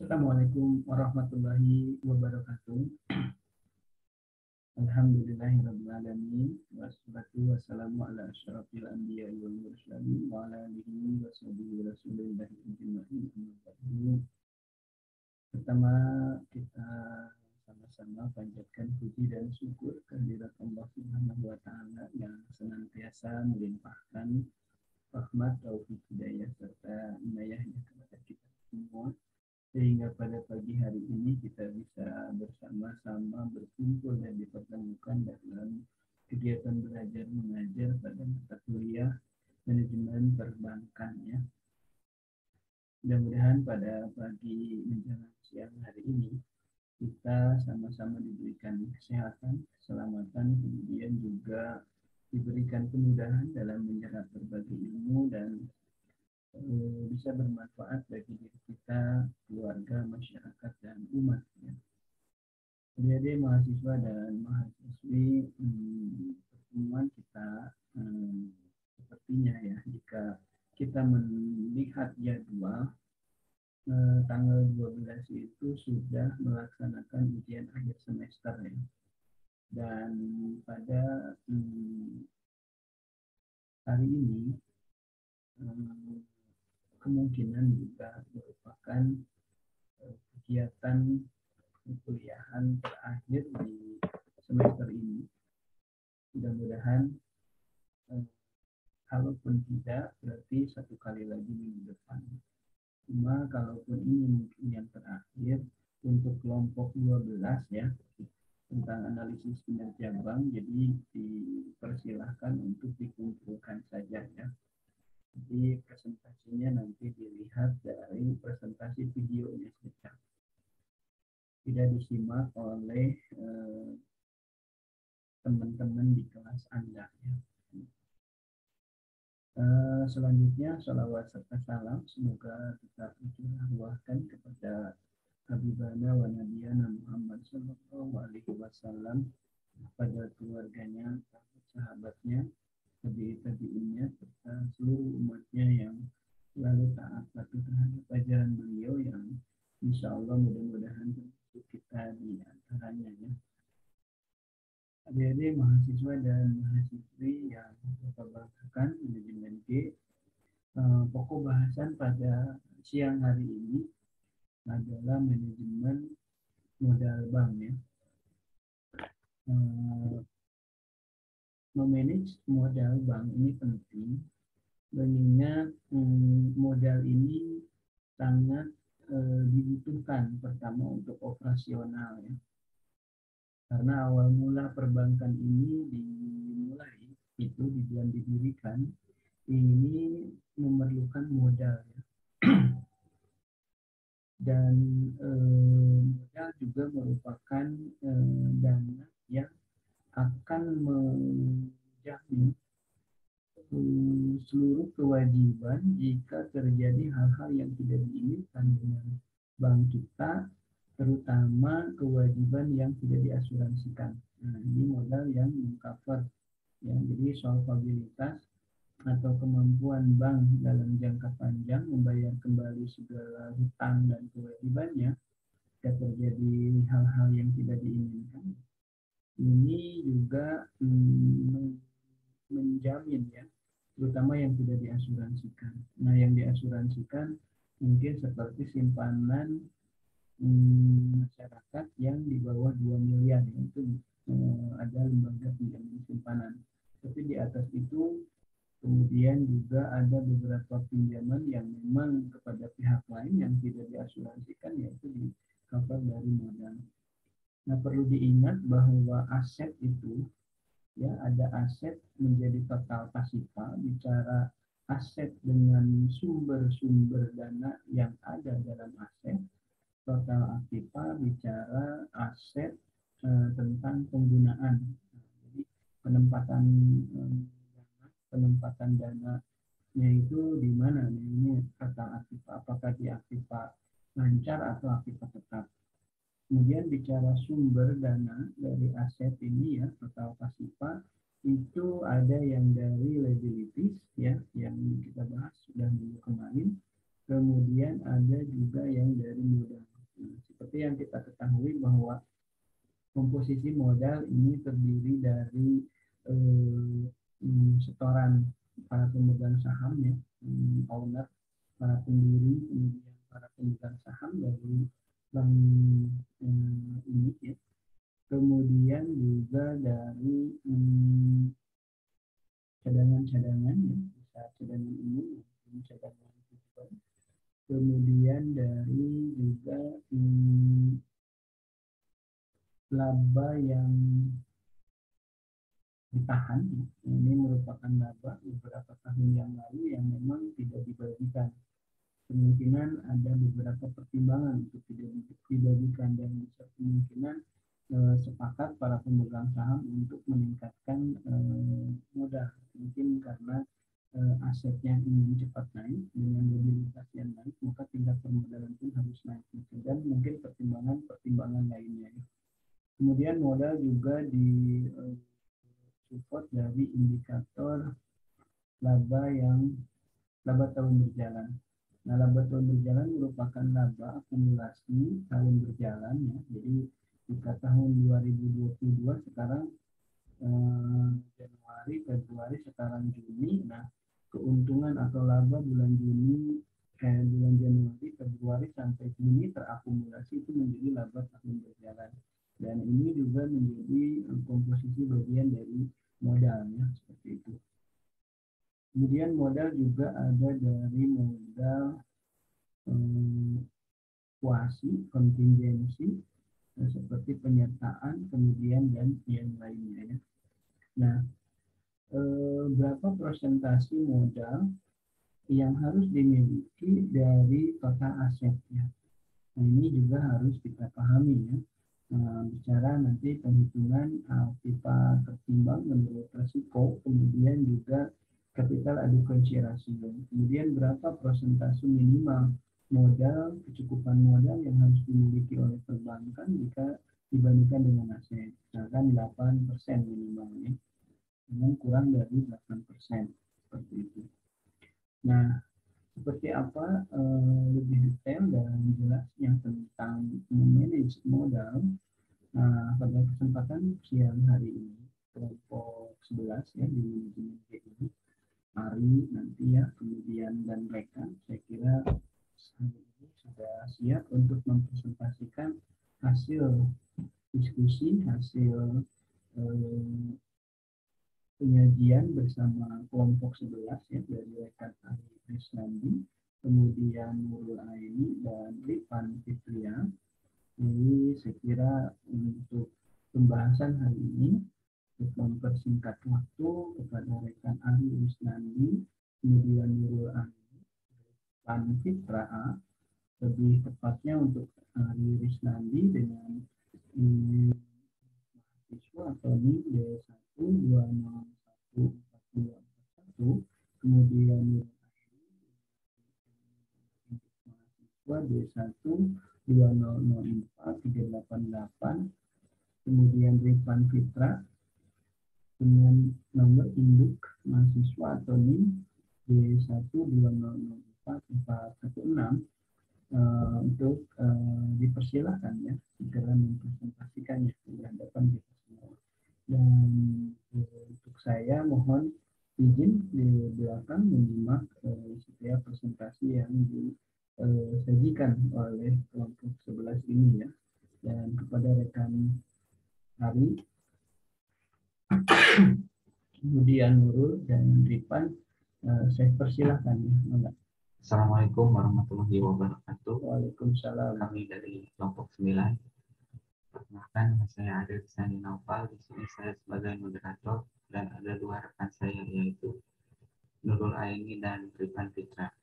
Assalamualaikum warahmatullahi wabarakatuh. Alhamdulillahirrabbilalamin. Wassalatu wassalamu ala asyrafil anbiya wal mursalin wa ala alihi wa sahbihi rasulillahi ajma'in. Pertama kita sama-sama panjatkan puji dan syukur kehadirat Allah Subhanahu wa taala yang senantiasa melimpahkan rahmat, taufik, hidayah serta inayahnya kepada kita semua, sehingga pada pagi hari ini kita bisa bersama-sama berkumpul dan dipertemukan dalam kegiatan belajar mengajar pada mata kuliah manajemen perbankan ya. Mudah-mudahan pada pagi menjelang siang hari ini kita sama-sama diberikan kesehatan, keselamatan, kemudian juga diberikan kemudahan dalam menyerap berbagai ilmu dan bisa bermanfaat bagi diri kita, keluarga, masyarakat, dan umat. Ya. Adik-adik mahasiswa dan mahasiswi, pertemuan kita sepertinya ya, jika kita melihat jadwal, tanggal 12 itu sudah melaksanakan ujian akhir semester ya. Dan pada hari ini kemungkinan juga merupakan kegiatan kuliahan terakhir di semester ini. Mudah-mudahan kalaupun tidak, berarti satu kali lagi minggu depan. Cuma kalaupun ini mungkin yang terakhir untuk kelompok 12 ya, tentang analisis kinerja bank, jadi dipersilahkan untuk dikumpulkan saja ya. Jadi presentasinya nanti dilihat dari presentasi videonya saja. Tidak disimak oleh teman-teman di kelas Anda ya. Selanjutnya salawat serta salam semoga tetap dicurahkan kepada Habibana wa Nabiyana Muhammad sallallahu alaihi wasallam, pada keluarganya, sahabatnya, tabi'innya serta seluruh umatnya yang selalu taat patuh terhadap ajaran beliau yang insya Allah mudah-mudahan kita di antaranya ya. Adik-adik mahasiswa dan mahasiswi yang Bapak banggakan manajemen G, pokok bahasan pada siang hari ini adalah manajemen modal bank ya. Memanage modal bank ini penting mengingat modal ini sangat dibutuhkan pertama untuk operasional ya. Karena awal mula perbankan ini dimulai itu didirikan ini memerlukan modal ya. Dan modal juga merupakan dana yang akan menjamin seluruh kewajiban jika terjadi hal-hal yang tidak diinginkan dengan bank kita, terutama kewajiban yang tidak diasuransikan. Nah, ini modal yang mengcover ya, jadi solvabilitas atau kemampuan bank dalam jangka panjang membayar kembali segala hutang dan kewajibannya jika terjadi hal-hal yang tidak diinginkan. Ini juga menjamin ya, terutama yang tidak diasuransikan. Nah, yang diasuransikan mungkin seperti simpanan masyarakat yang di bawah 2 miliar ya, itu ada lembaga penjamin simpanan. Tapi di atas itu kemudian juga ada beberapa pinjaman yang memang kepada pihak lain yang tidak diasuransikan, yaitu di cover dari modal. Nah, perlu diingat bahwa aset itu ya, ada aset menjadi total pasifa, bicara aset dengan sumber-sumber dana yang ada dalam aset. Total aktiva bicara aset tentang penggunaan. Jadi penempatan dananya itu di mana? Ini total aktiva, apakah di aktiva lancar atau aktiva tetap. Kemudian bicara sumber dana dari aset ini ya, total pasifa, itu ada yang dari liabilities ya, yang kita bahas sudah minggu kemarin. Kemudian ada juga yang dari modal. seperti yang kita ketahui bahwa komposisi modal ini terdiri dari setoran para pemegang saham ya, owner, para pendiri, kemudian para pemegang saham dari bank ini ya. Kemudian juga dari cadangan-cadangan ya, bisa cadangan umum, cadangan fiskal. Kemudian dari juga laba yang ditahan. Ini merupakan laba beberapa tahun yang lalu yang memang tidak dibagikan. Kemungkinan ada beberapa pertimbangan untuk tidak dibagikan dan bisa kemungkinan sepakat para pemegang saham untuk meningkatkan modal. Mungkin karena asetnya ingin cepat naik dengan mobilitas yang naik, maka tingkat permodalan pun harus naik. Dan mungkin pertimbangan lainnya. Kemudian modal juga di support dari indikator laba tahun berjalan. Nah, laba tahun berjalan merupakan laba akumulasi tahun berjalan ya. Jadi jika tahun 2022 sekarang Januari, Februari, sekarang Juni. Nah, keuntungan atau laba bulan Januari, Februari sampai Juni terakumulasi itu menjadi laba tahun berjalan. Dan ini juga menjadi komposisi bagian dari modalnya seperti itu. Kemudian modal juga ada dari modal kuasi, kontingensi, seperti penyertaan, kemudian dan yang lainnya. Nah, berapa persentase modal yang harus dimiliki dari total asetnya? Nah, ini juga harus kita pahami ya. Bicara nanti penghitungan alfa tertimbang menurut resiko, kemudian juga capital adequacy ratio. Kemudian berapa persentase minimal modal, kecukupan modal yang harus dimiliki oleh perbankan jika dibandingkan dengan aset. Misalkan 8% minimalnya, dengan kurang dari 8%, seperti itu. Nah, seperti apa lebih detail dan jelasnya tentang memanage modal. Nah, pada kesempatan siang hari ini, kelompok 11 ya di manajemen ini, Ari nanti ya, kemudian dan rekan, saya kira hari ini sudah siap untuk mempresentasikan hasil diskusi, hasil penyajian bersama kelompok 11 ya, dari rekan Ari Krisnandi, kemudian Nurul Aini dan Rifan Fitria. Ini saya kira untuk pembahasan hari ini, untuk mempersingkat waktu kepada rekan Ari Krisnandi, kemudian Nurul Aini, Rifan Fitria, lebih tepatnya untuk Ari Krisnandi dengan mahasiswa atau NIM D1201421, kemudian mahasiswa D120043888, kemudian Rifan Fitra dengan nomor induk mahasiswa atau NIM D120044416 untuk dipersilahkan ya segera mempresentasikannya di hadapan kita semua. Dan untuk saya mohon izin di belakang menyimak setiap presentasi yang disajikan oleh kelompok 11 ini ya. Dan kepada rekan Hari, kemudian Nurul dan Rifan, saya persilahkan ya. Assalamualaikum warahmatullahi wabarakatuh. Waalaikumsalam. Kami dari kelompok 9. Perkenalkan, saya Adil Sani Naufal. Di sini saya sebagai moderator dan ada dua rekan saya yaitu Nurul Aini dan Rifan Fitra.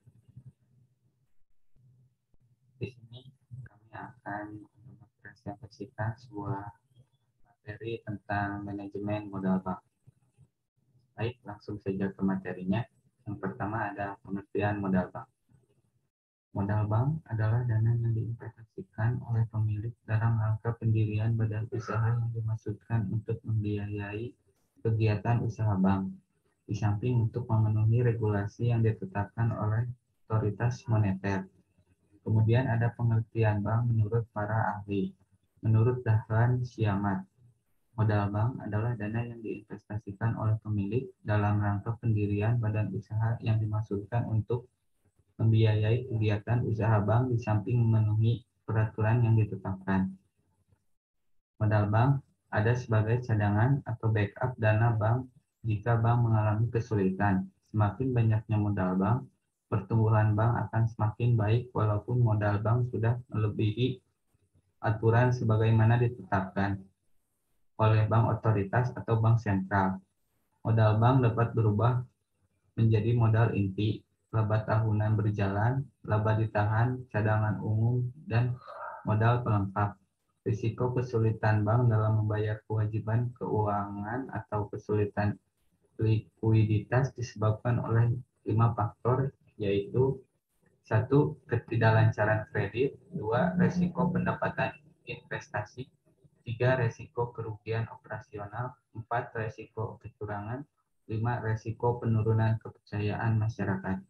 Di sini kami akan mempresentasikan sebuah materi tentang manajemen modal bank. Baik, langsung saja ke materinya. Yang pertama ada pengertian modal bank. Modal bank adalah dana yang diinvestasikan oleh pemilik dalam rangka pendirian badan usaha yang dimaksudkan untuk membiayai kegiatan usaha bank, di samping untuk memenuhi regulasi yang ditetapkan oleh otoritas moneter. Kemudian ada pengertian bank menurut para ahli. Menurut Dahlan Siamat, modal bank adalah dana yang diinvestasikan oleh pemilik dalam rangka pendirian badan usaha yang dimaksudkan untuk membiayai kegiatan usaha bank di samping memenuhi peraturan yang ditetapkan. Modal bank ada sebagai cadangan atau backup dana bank jika bank mengalami kesulitan. Semakin banyaknya modal bank, pertumbuhan bank akan semakin baik walaupun modal bank sudah melebihi aturan sebagaimana ditetapkan oleh bank otoritas atau bank sentral. Modal bank dapat berubah menjadi modal inti, laba tahunan berjalan, laba ditahan, cadangan umum, dan modal pelengkap. Risiko kesulitan bank dalam membayar kewajiban keuangan atau kesulitan likuiditas disebabkan oleh 5 faktor, yaitu 1. Ketidaklancaran kredit, 2. Risiko pendapatan investasi, 3. Risiko kerugian operasional, 4. Risiko kecurangan, 5. Risiko penurunan kepercayaan masyarakat.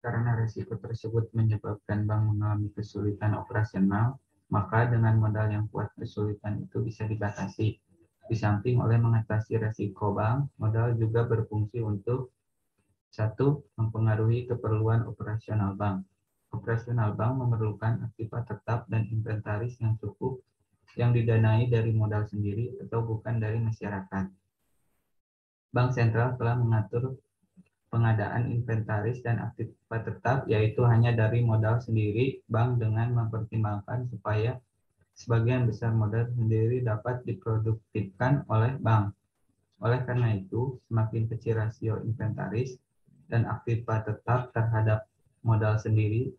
Karena risiko tersebut menyebabkan bank mengalami kesulitan operasional, maka dengan modal yang kuat kesulitan itu bisa dibatasi. Di samping oleh mengatasi risiko bank, modal juga berfungsi untuk 1. Mempengaruhi keperluan operasional bank. Operasional bank memerlukan aktiva tetap dan inventaris yang cukup yang didanai dari modal sendiri atau bukan dari masyarakat. Bank sentral telah mengatur pengadaan inventaris dan aktiva tetap, yaitu hanya dari modal sendiri bank dengan mempertimbangkan supaya sebagian besar modal sendiri dapat diproduktifkan oleh bank. Oleh karena itu, semakin kecil rasio inventaris dan aktiva tetap terhadap modal sendiri,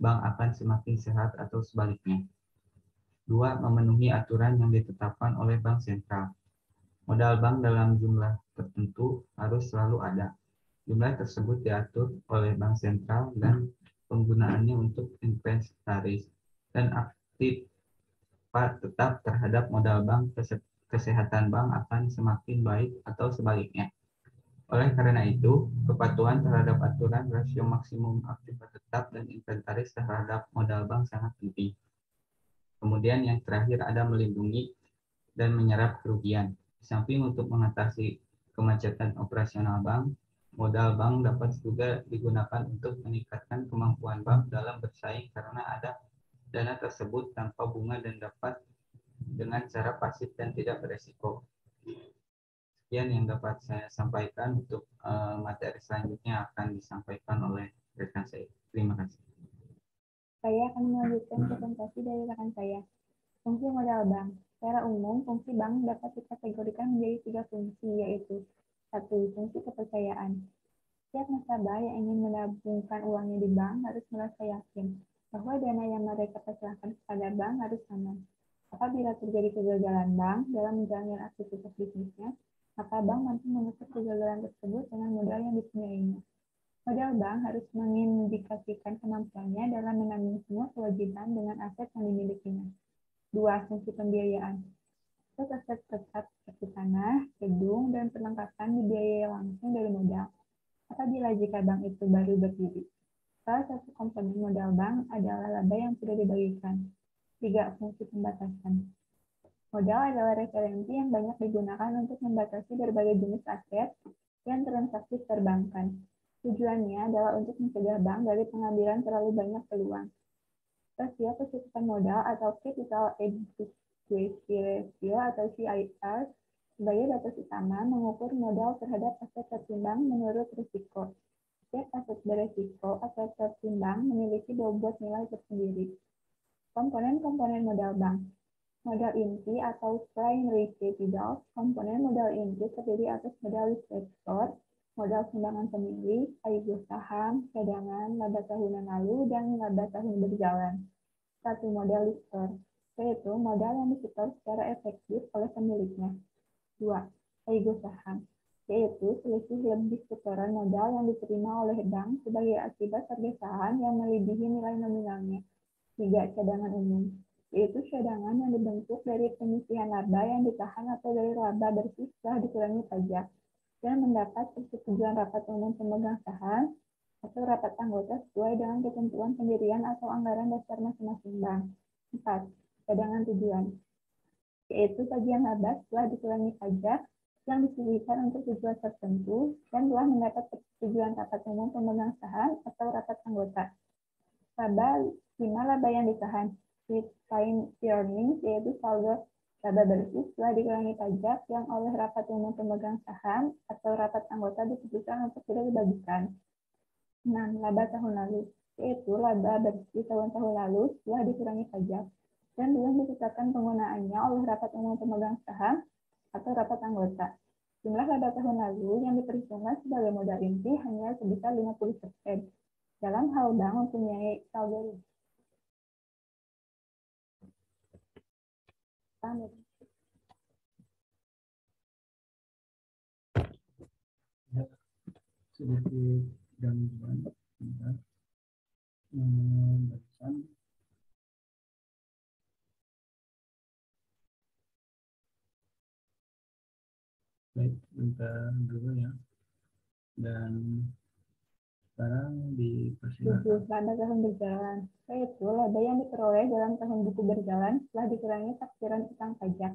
bank akan semakin sehat atau sebaliknya. 2. Memenuhi aturan yang ditetapkan oleh bank sentral. Modal bank dalam jumlah tertentu harus selalu ada. Jumlah tersebut diatur oleh bank sentral dan penggunaannya untuk inventaris dan aktiva tetap terhadap modal bank. Kesehatan bank akan semakin baik atau sebaliknya. Oleh karena itu, kepatuhan terhadap aturan rasio maksimum aktiva tetap dan inventaris terhadap modal bank sangat penting. Kemudian yang terakhir ada melindungi dan menyerap kerugian. Di samping untuk mengatasi kemacetan operasional bank, modal bank dapat juga digunakan untuk meningkatkan kemampuan bank dalam bersaing karena ada dana tersebut tanpa bunga dan dapat dengan cara pasif dan tidak beresiko. Sekian yang dapat saya sampaikan. Untuk materi selanjutnya akan disampaikan oleh rekan saya. Terima kasih. Saya akan melanjutkan presentasi dari rekan saya. Fungsi modal bank. Secara umum, fungsi bank dapat dikategorikan menjadi 3 fungsi, yaitu 1. Fungsi kepercayaan. Setiap nasabah yang ingin menabungkan uangnya di bank harus merasa yakin bahwa dana yang mereka percayakan kepada bank harus aman. Apabila terjadi kegagalan bank dalam menjalankan aktivitas bisnisnya, maka bank mampu menutup kegagalan tersebut dengan modal yang dipunyainya. Modal bank harus mengindikasikan kemampuannya dalam menanggung semua kewajiban dengan aset yang dimilikinya. 2. Fungsi pembiayaan. Aset tetap seperti tanah, gedung, dan perlengkapan dibiayai langsung dari modal. Apabila jika bank itu baru berdiri. Salah satu komponen modal bank adalah laba yang sudah dibagikan. 3. Fungsi pembatasan. Modal adalah referensi yang banyak digunakan untuk membatasi berbagai jenis aset dan transaksi perbankan. Tujuannya adalah untuk mencegah bank dari pengambilan terlalu banyak peluang. Rasio kecukupan modal atau Capital Adequacy Ratio atau CAR sebagai batas utama mengukur modal terhadap aset tertimbang menurut risiko. Setiap aset beresiko atau tertimbang memiliki bobot nilai tersendiri. Komponen-komponen modal bank. Modal inti atau primary capital. Komponen modal inti terdiri atas modal investor, modal sumbangan pemilik, sekaligus saham, cadangan, laba tahunan lalu, dan laba tahun berjalan. 1. Modal listor, yaitu modal yang disetor secara efektif oleh pemiliknya. 2. Sekaligus saham, yaitu selisih lebih setoran modal yang diterima oleh bank sebagai akibat pergeseran yang melebihi nilai nominalnya. 3. Cadangan umum, yaitu cadangan yang dibentuk dari penyisihan laba yang ditahan atau dari laba bersih setelah dikurangi pajak dan mendapat persetujuan rapat umum pemegang saham atau rapat anggota sesuai dengan ketentuan pendirian atau anggaran dasar masing-masing bank. 4. Cadangan tujuan, yaitu bagian laba setelah dikurangi pajak yang disisihkan untuk tujuan tertentu dan telah mendapat persetujuan rapat umum pemegang saham atau rapat anggota. Laba 5. Laba yang ditahan, retained earnings, yaitu saldo laba bersih setelah dikurangi pajak yang oleh rapat umum pemegang saham atau rapat anggota diputuskan untuk tidak dibagikan. 6. Laba tahun lalu, yaitu laba bersih tahun-tahun lalu setelah dikurangi pajak dan belum ditetapkan penggunaannya oleh rapat umum pemegang saham atau rapat anggota. Jumlah laba tahun lalu yang diperhitungkan sebagai modal inti hanya sebesar 50%. Dalam hal bank mempunyai saldo sedikit gangguan barusan. Baik, bentar dulu ya. Dan sekarang dipersilakan. 7. Laba tahun berjalan, yaitu laba yang diperoleh dalam tahun buku berjalan setelah dikurangi taksiran utang pajak.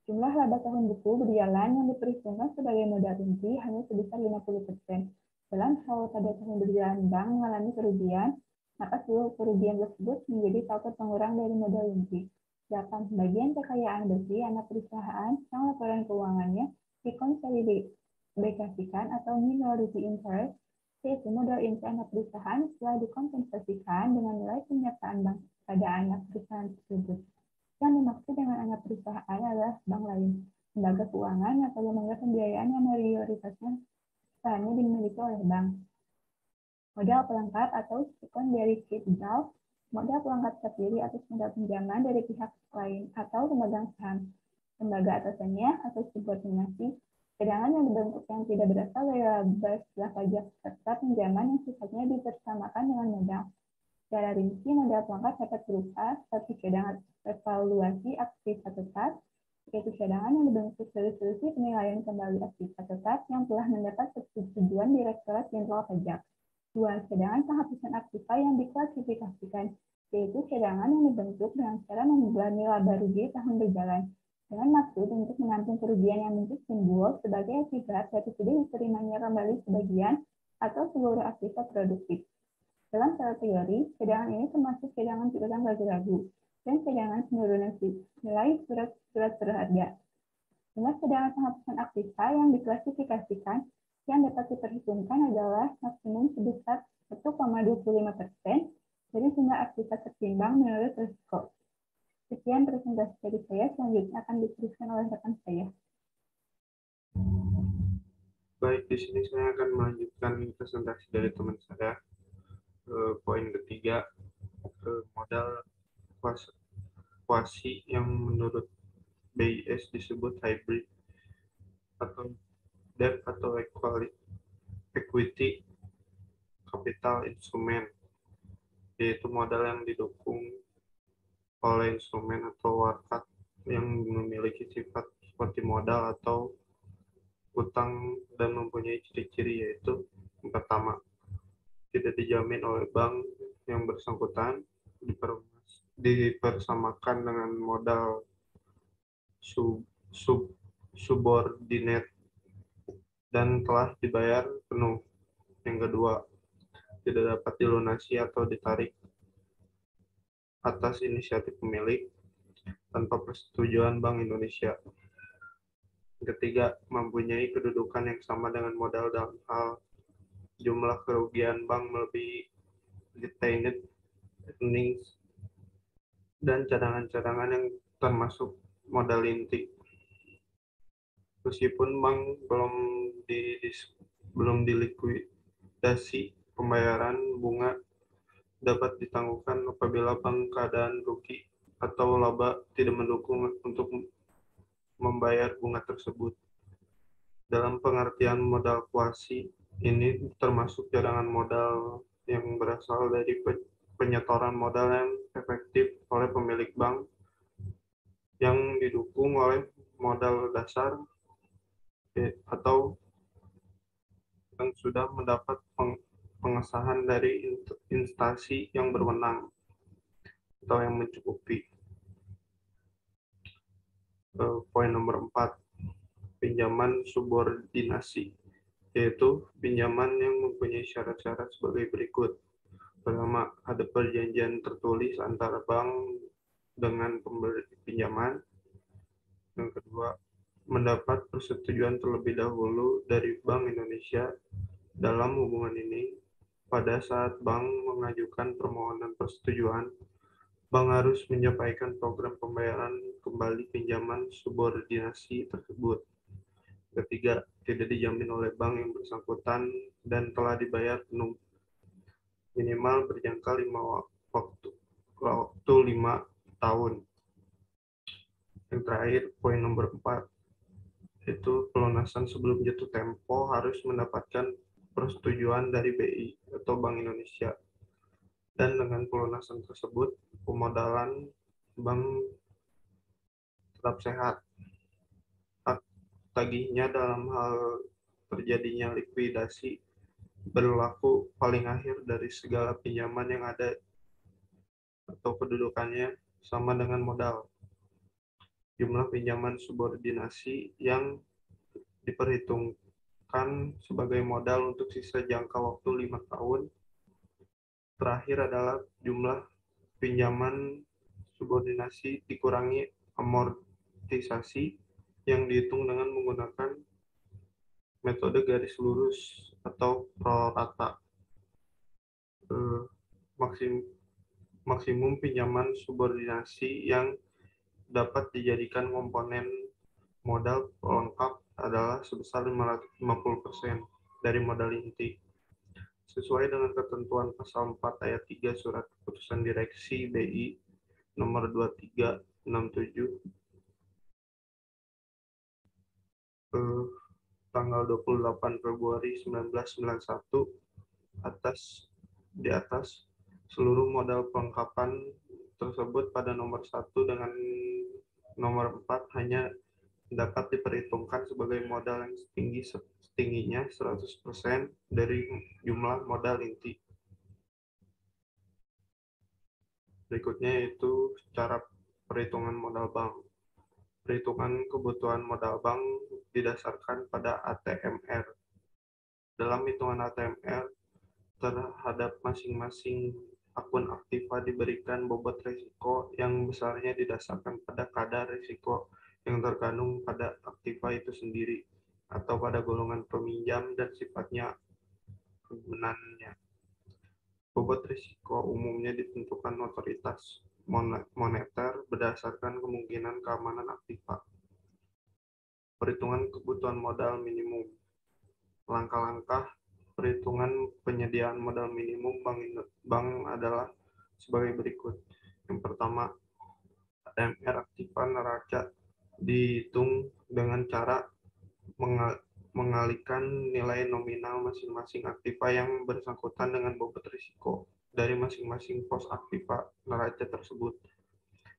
Jumlah laba tahun buku berjalan yang diperhitungkan sebagai modal inti hanya sebesar 50%. Dalam hal pada tahun berjalan bank mengalami kerugian, maka seluruh kerugian tersebut menjadi faktor pengurang dari modal inti. 8. Bagian kekayaan bersih anak perusahaan yang laporan keuangannya dikonsolidasikan atau minority interest, yaitu modal inti anak perusahaan setelah dikompensasikan dengan nilai penyertaan bank pada anak perusahaan tersebut. Yang dimaksud dengan anak perusahaan adalah bank lain, lembaga keuangan atau lembaga pembiayaan yang mayoritasnya usahanya dimiliki oleh bank. Modal pelengkap atau secondary capital, modal pelengkap terdiri atas modal pinjaman dari pihak lain atau pemegang saham, lembaga atasannya atau subordinasi, cadangan yang dibentuk yang tidak berasal dari laba setelah pajak, serta pinjaman yang sifatnya dibersamakan dengan modal. Secara rinci, modal pelengkap dapat berupa satu cadangan evaluasi aktiva tetap, yaitu cadangan yang dibentuk dari selisih penilaian kembali aktiva tetap yang telah mendapat persetujuan Direktorat Jenderal Pajak. 2. Cadangan penghapusan aktiva yang diklasifikasikan, yaitu cadangan yang dibentuk dengan cara membebani laba rugi tahun berjalan, dengan maksud untuk menampung kerugian yang mungkin timbul sebagai akibat dari tidak diterimanya kembali sebagian atau seluruh aktiva produktif. Dalam secara teori, cadangan ini termasuk cadangan piutang ragu-ragu dan cadangan penurunan nilai surat berharga. Jumlah cadangan penghapusan aktiva yang diklasifikasikan yang dapat diperhitungkan adalah maksimum sebesar 1,25% dari jumlah aktiva tertimbang menurut risiko. Sekian presentasi dari saya, selanjutnya akan diteruskan oleh rekan saya. Baik, di sini saya akan melanjutkan presentasi dari teman saya. Poin ketiga, modal kuasi yang menurut BIS disebut hybrid atau debt atau equity capital instrument, yaitu modal yang didukung oleh instrumen atau warkat yang memiliki sifat seperti modal atau utang dan mempunyai ciri-ciri, yaitu yang pertama, tidak dijamin oleh bank yang bersangkutan, dipersamakan dengan modal subordinate dan telah dibayar penuh. Yang kedua, tidak dapat dilunasi atau ditarik atas inisiatif pemilik tanpa persetujuan Bank Indonesia. Yang ketiga, mempunyai kedudukan yang sama dengan modal dalam hal jumlah kerugian bank melebihi retained earnings dan cadangan-cadangan yang termasuk modal inti. Meskipun bank belum dilikuidasi, pembayaran bunga dapat ditangguhkan apabila bank keadaan rugi atau laba tidak mendukung untuk membayar bunga tersebut. Dalam pengertian modal kuasi, ini termasuk cadangan modal yang berasal dari penyetoran modal yang efektif oleh pemilik bank yang didukung oleh modal dasar atau yang sudah mendapat pengesahan dari instansi yang berwenang atau yang mencukupi. Poin nomor 4, pinjaman subordinasi, yaitu pinjaman yang mempunyai syarat-syarat sebagai berikut. Pertama, ada perjanjian tertulis antara bank dengan pemberi pinjaman. Yang kedua, mendapat persetujuan terlebih dahulu dari Bank Indonesia dalam hubungan ini. Pada saat bank mengajukan permohonan persetujuan, bank harus menyampaikan program pembayaran kembali pinjaman subordinasi tersebut. Ketiga, tidak dijamin oleh bank yang bersangkutan dan telah dibayar penuh, minimal berjangka waktu 5 tahun. Yang terakhir, poin nomor 4, itu pelunasan sebelum jatuh tempo harus mendapatkan persetujuan dari BI atau Bank Indonesia. Dan dengan pelunasan tersebut, pemodalan bank tetap sehat. Tagihnya dalam hal terjadinya likuidasi berlaku paling akhir dari segala pinjaman yang ada atau kedudukannya sama dengan modal. Jumlah pinjaman subordinasi yang diperhitungkan sebagai modal untuk sisa jangka waktu 5 tahun terakhir adalah jumlah pinjaman subordinasi dikurangi amortisasi yang dihitung dengan menggunakan metode garis lurus atau prorata. Maksimum pinjaman subordinasi yang dapat dijadikan komponen modal pelengkap adalah sebesar 550% dari modal inti. Sesuai dengan ketentuan pasal 4 ayat 3 Surat Keputusan Direksi BI nomor 2367 tanggal 28 Februari 1991 di atas seluruh modal pelengkapan tersebut pada nomor 1 dengan nomor 4 hanya dapat diperhitungkan sebagai modal yang setingginya 100% dari jumlah modal inti. Berikutnya yaitu cara perhitungan modal bank. Perhitungan kebutuhan modal bank didasarkan pada ATMR. Dalam hitungan ATMR, terhadap masing-masing akun aktiva diberikan bobot risiko yang besarnya didasarkan pada kadar risiko yang terkandung pada aktiva itu sendiri atau pada golongan peminjam dan sifatnya kegunaannya. Bobot risiko umumnya ditentukan otoritas moneter berdasarkan kemungkinan keamanan aktiva. Perhitungan kebutuhan modal minimum. Langkah-langkah perhitungan penyediaan modal minimum bank adalah sebagai berikut. Yang pertama, ATMR aktiva neraca dihitung dengan cara mengalihkan nilai nominal masing-masing aktiva yang bersangkutan dengan bobot risiko dari masing-masing pos aktiva neraca tersebut.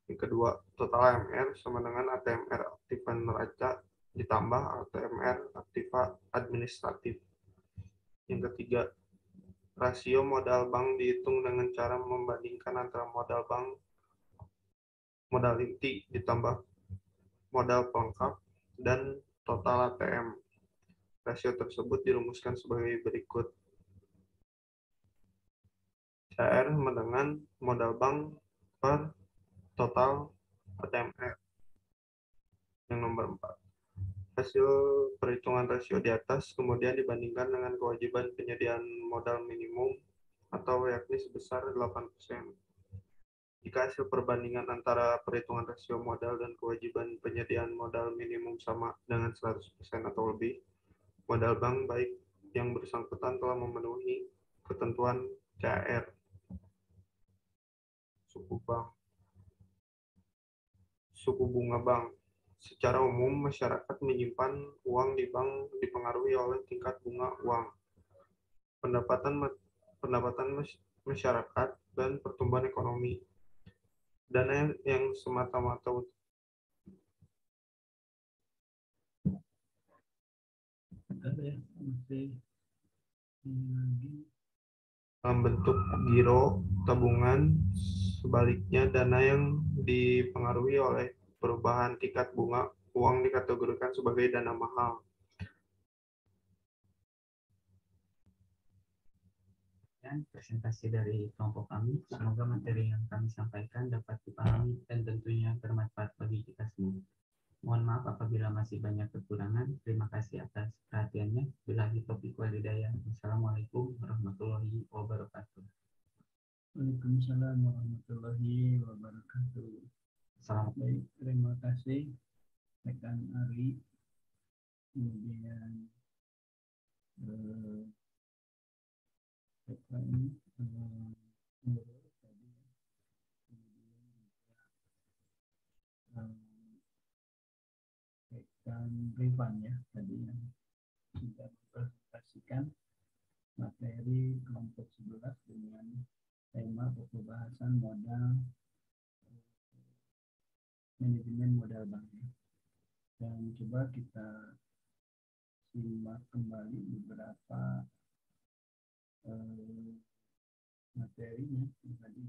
Yang kedua, total AMR sama dengan ATMR aktiva neraca ditambah ATMR aktiva administratif. Yang ketiga, rasio modal bank dihitung dengan cara membandingkan antara modal bank, modal inti ditambah modal pelengkap, dan total ATM. Rasio tersebut dirumuskan sebagai berikut. CR dengan modal bank per total ATMR. Yang nomor 4. Hasil perhitungan rasio di atas kemudian dibandingkan dengan kewajiban penyediaan modal minimum atau yakni sebesar 8%. Jika hasil perbandingan antara perhitungan rasio modal dan kewajiban penyediaan modal minimum sama dengan 100% atau lebih, modal bank baik yang bersangkutan telah memenuhi ketentuan CAR. Suku bank. Suku bunga bank. Secara umum, masyarakat menyimpan uang di bank dipengaruhi oleh tingkat bunga uang, pendapatan masyarakat, dan pertumbuhan ekonomi. Dana yang semata-mata ada ya, masih ini lagi. dalam bentuk giro, tabungan, sebaliknya dana yang dipengaruhi oleh perubahan tingkat bunga uang dikategorikan sebagai dana mahal. Dan presentasi dari kelompok kami, semoga materi yang kami sampaikan dapat dipahami dan tentunya bermanfaat bagi kita semua. Mohon maaf apabila masih banyak kekurangan. Terima kasih atas perhatiannya. Billahi taufiq wal hidayah. Wassalamualaikum warahmatullahi wabarakatuh. Waalaikumsalam warahmatullahi wabarakatuh. Salam. Baik, terima kasih rekan Ari. Kemudian rekan Nurul tadi. Kemudian juga rekan Rifan ya tadi yang sudah mempresentasikan materi kelompok 11 dengan tema pembahasan modal manajemen modal bank. Dan coba kita simak kembali beberapa materinya tadi.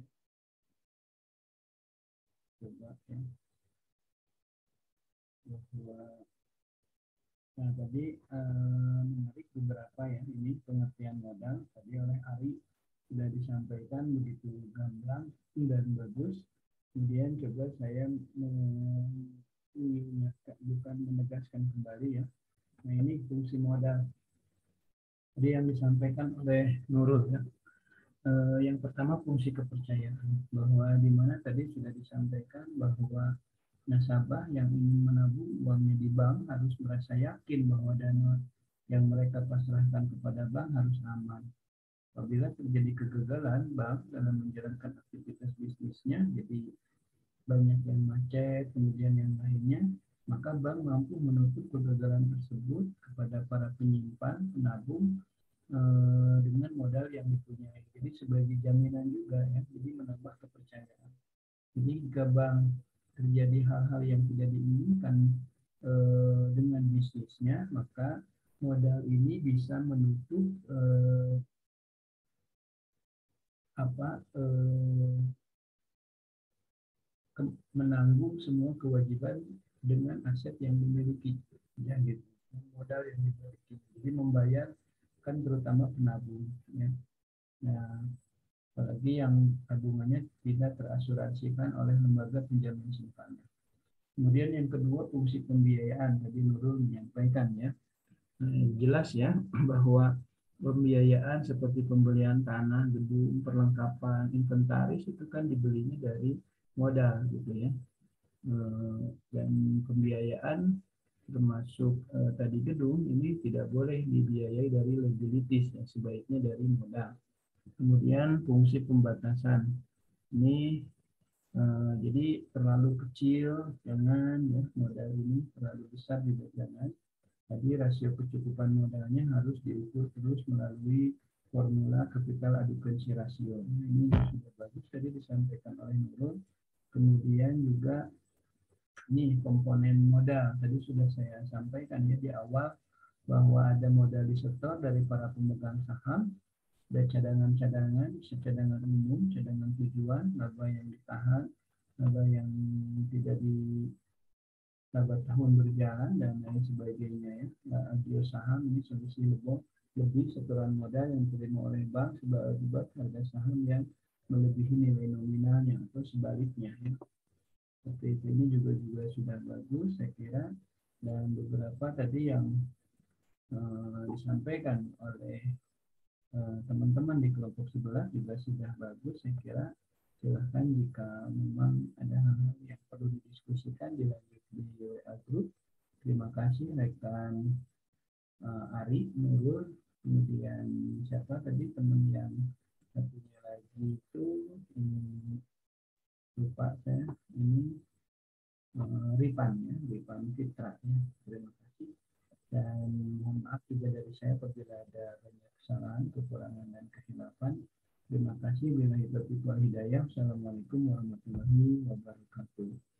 Coba ya. Bahwa nah tadi menarik beberapa ya, ini pengertian modal tadi oleh Ari sudah disampaikan begitu gamblang dan bagus. Kemudian coba saya bukan menegaskan kembali ya. Nah ini fungsi modal tadi yang disampaikan oleh Nurul ya. Yang pertama fungsi kepercayaan, bahwa di mana tadi sudah disampaikan bahwa nasabah yang ingin menabung uangnya di bank harus merasa yakin bahwa dana yang mereka pasrahkan kepada bank harus aman. Apabila terjadi kegagalan bank dalam menjalankan aktivitas bisnisnya, jadi banyak yang macet, kemudian yang lainnya, maka bank mampu menutup kegagalan tersebut kepada para penyimpan, penabung dengan modal yang dipunyai. Jadi sebagai jaminan juga ya, jadi menambah kepercayaan. Jadi jika bank terjadi hal-hal yang tidak diinginkan dengan bisnisnya, maka modal ini bisa menutup menanggung semua kewajiban dengan aset yang dimiliki, ya gitu, modal yang dimiliki. Jadi membayarkan terutama penabung, ya. Nah, apalagi yang tabungannya tidak terasuransikan oleh lembaga penjamin simpanan. Kemudian yang kedua fungsi pembiayaan, tadi Nurul menyampaikan ya. Jelas ya bahwa pembiayaan seperti pembelian tanah, gedung, perlengkapan, inventaris itu kan dibelinya dari modal gitu ya. Dan pembiayaan termasuk tadi gedung ini tidak boleh dibiayai dari liabilities ya, sebaiknya dari modal. Kemudian fungsi pembatasan ini jadi terlalu kecil jangan ya, modal ini terlalu besar juga jangan. Tadi rasio kecukupan modalnya harus diukur terus melalui formula capital adequacy ratio. Nah, ini sudah bagus tadi disampaikan oleh Nurul. Kemudian juga ini komponen modal tadi sudah saya sampaikan ya di awal bahwa ada modal disetor dari para pemegang saham, ada cadangan-cadangan, cadangan umum, cadangan tujuan, laba yang ditahan, laba yang tidak di laba tahun berjalan dan lain sebagainya ya. Agio saham ini selisih lebih setoran modal yang diterima oleh bank sebab harga saham yang melebihi nilai nominalnya atau sebaliknya ya. Seperti itu, ini juga sudah bagus saya kira, dan beberapa tadi yang disampaikan oleh teman-teman di kelompok 11 juga sudah bagus saya kira. Silahkan jika memang ada hal-hal yang perlu didiskusikan dilanjut di WA Group. Terima kasih rekan Ari, Nurul, kemudian siapa tadi teman yang satunya lagi itu lupa saya, ini Rifan ya, Rifan Fitra ya. Terima kasih dan mohon maaf juga dari saya apabila ada banyak kesalahan, kekurangan dan kehilafan. Terima kasih. Wabillahi taufiq wal hidayah. Assalamualaikum warahmatullahi wabarakatuh.